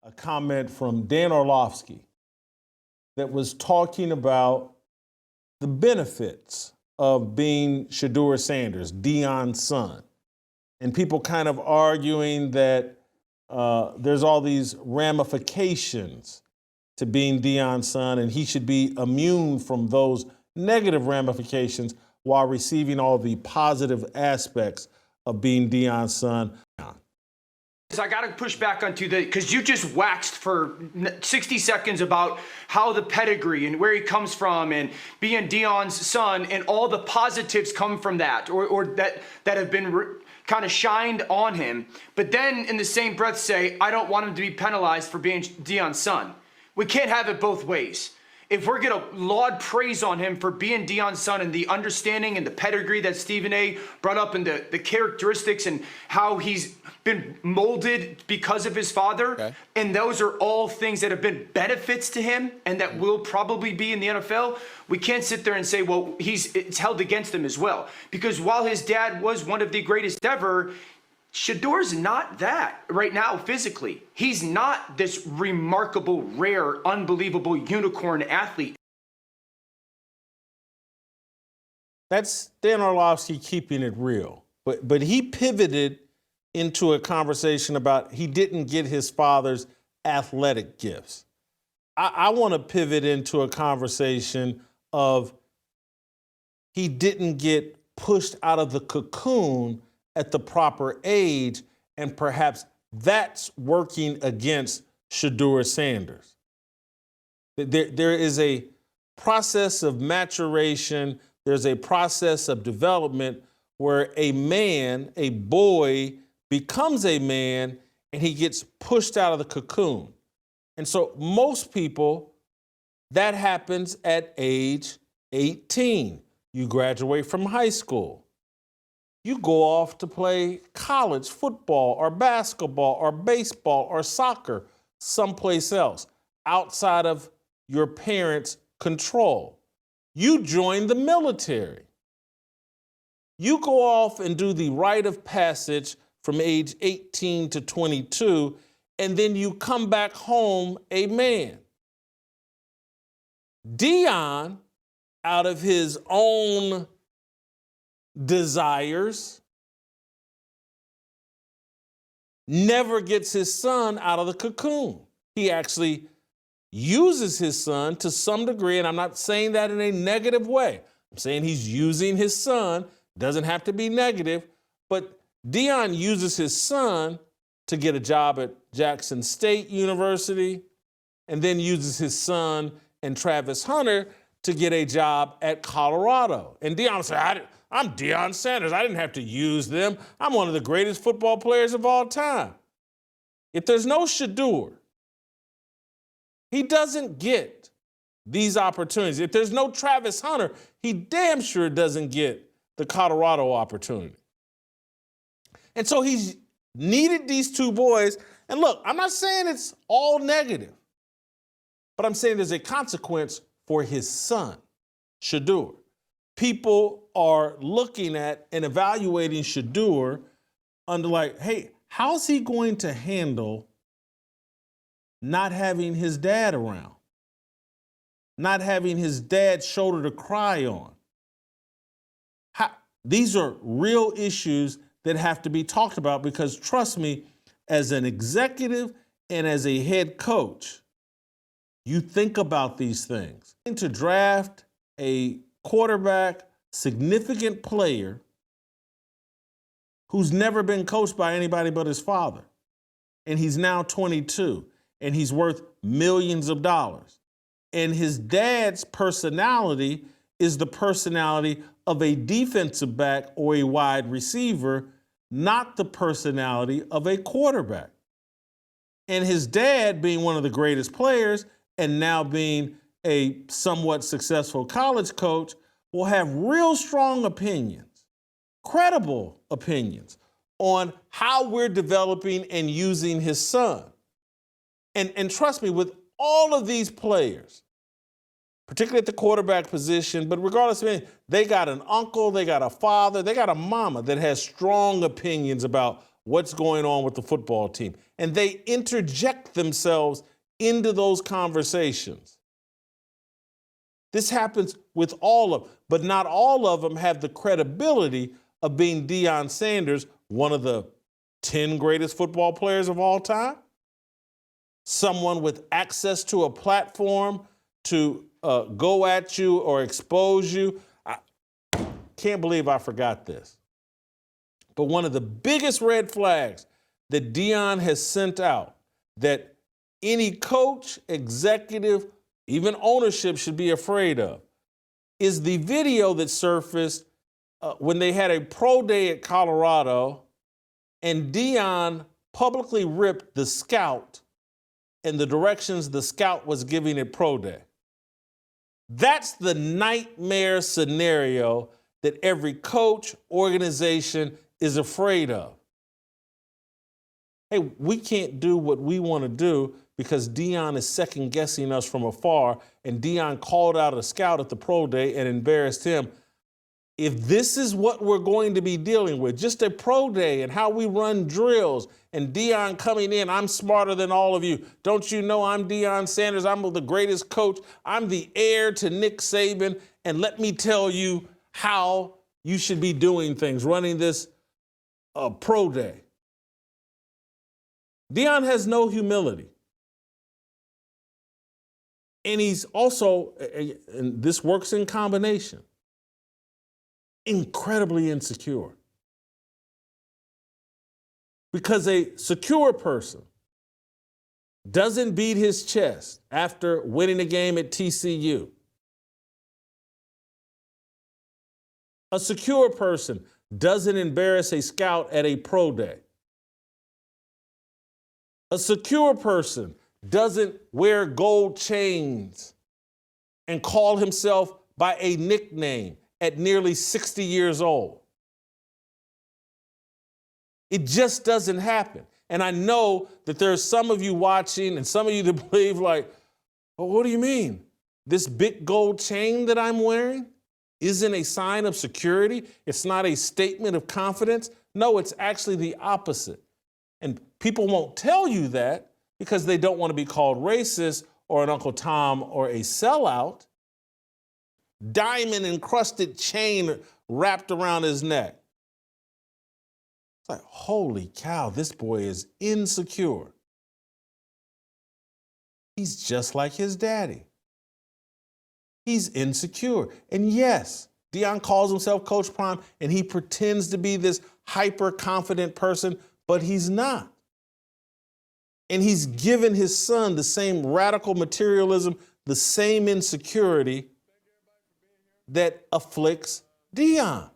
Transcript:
a comment from Dan Orlovsky that was talking about the benefits of being Shedeur Sanders, Deion's son. And people kind of arguing that there's all these ramifications to being Deion's son, and he should be immune from those negative ramifications while receiving all the positive aspects of being Deion's son. I got to push back onto because you just waxed for 60 seconds about how the pedigree and where he comes from and being Deion's son and all the positives come from that or that have been kind of shined on him. But then in the same breath say, I don't want him to be penalized for being Deion's son. We can't have it both ways. If we're going to laud praise on him for being Deion's son and the understanding and the pedigree that Stephen A. brought up and the characteristics and how he's been molded because of his father, okay, and those are all things that have been benefits to him and that will probably be in the NFL, we can't sit there and say, well, it's held against him as well. Because while his dad was one of the greatest ever, Shedeur's not that right now physically. He's not this remarkable, rare, unbelievable unicorn athlete. That's Dan Orlovsky keeping it real. But he pivoted into a conversation about he didn't get his father's athletic gifts. I want to pivot into a conversation of he didn't get pushed out of the cocoon at the proper age, and perhaps that's working against Shedeur Sanders. There is a process of maturation, there's a process of development where a man, a boy, becomes a man and he gets pushed out of the cocoon. And so most people, that happens at age 18. You graduate from high school. You go off to play college football or basketball or baseball or soccer someplace else outside of your parents' control. You join the military. You go off and do the rite of passage from age 18 to 22, and then you come back home a man. Deion, out of his own desires, never gets his son out of the cocoon. He actually uses his son to some degree, and I'm not saying that in a negative way. I'm saying he's using his son. Doesn't have to be negative, but Deion uses his son to get a job at Jackson State University, and then uses his son and Travis Hunter to get a job at Colorado. And Deion said, I'm Deion Sanders. I didn't have to use them. I'm one of the greatest football players of all time. If there's no Shedeur, he doesn't get these opportunities. If there's no Travis Hunter, he damn sure doesn't get the Colorado opportunity. And so he's needed these two boys. And look, I'm not saying it's all negative, but I'm saying there's a consequence for his son, Shedeur. People are looking at and evaluating Shedeur under like, hey, how's he going to handle not having his dad around? Not having his dad's shoulder to cry on? These are real issues that have to be talked about because, trust me, as an executive and as a head coach, you think about these things. To draft a quarterback, significant player who's never been coached by anybody but his father. And he's now 22 and he's worth millions of dollars. And his dad's personality is the personality of a defensive back or a wide receiver, not the personality of a quarterback. And his dad, being one of the greatest players and now being a somewhat successful college coach, will have real strong opinions, credible opinions on how we're developing and using his son. And trust me, with all of these players, particularly at the quarterback position, but regardless of anything, they got an uncle, they got a father, they got a mama that has strong opinions about what's going on with the football team. And they interject themselves into those conversations. This happens with all of them, but not all of them have the credibility of being Deion Sanders, one of the 10 greatest football players of all time, someone with access to a platform to go at you or expose you. I can't believe I forgot this. But one of the biggest red flags that Deion has sent out that any coach, executive, even ownership should be afraid of is the video that surfaced when they had a pro day at Colorado and Deion publicly ripped the scout and the directions the scout was giving at pro day. That's the nightmare scenario that every coach, organization is afraid of. Hey, we can't do what we want to do because Deion is second guessing us from afar, and Deion called out a scout at the pro day and embarrassed him. If this is what we're going to be dealing with, just a pro day and how we run drills, and Deion coming in, I'm smarter than all of you. Don't you know I'm Deion Sanders? I'm the greatest coach. I'm the heir to Nick Saban, and let me tell you how you should be doing things, running this pro day. Deion has no humility. And he's also, and this works in combination, incredibly insecure. Because a secure person doesn't beat his chest after winning a game at TCU. A secure person doesn't embarrass a scout at a pro day. A secure person doesn't wear gold chains and call himself by a nickname at nearly 60 years old. It just doesn't happen. And I know that there's some of you watching and some of you that believe like, well, what do you mean? This big gold chain that I'm wearing isn't a sign of security? It's not a statement of confidence? No, it's actually the opposite. And people won't tell you that because they don't want to be called racist or an Uncle Tom or a sellout. Diamond encrusted chain wrapped around his neck. It's like, holy cow, this boy is insecure. He's just like his daddy. He's insecure. And yes, Deion calls himself Coach Prime and he pretends to be this hyper-confident person, but he's not. And he's given his son the same radical materialism, the same insecurity that afflicts Deion.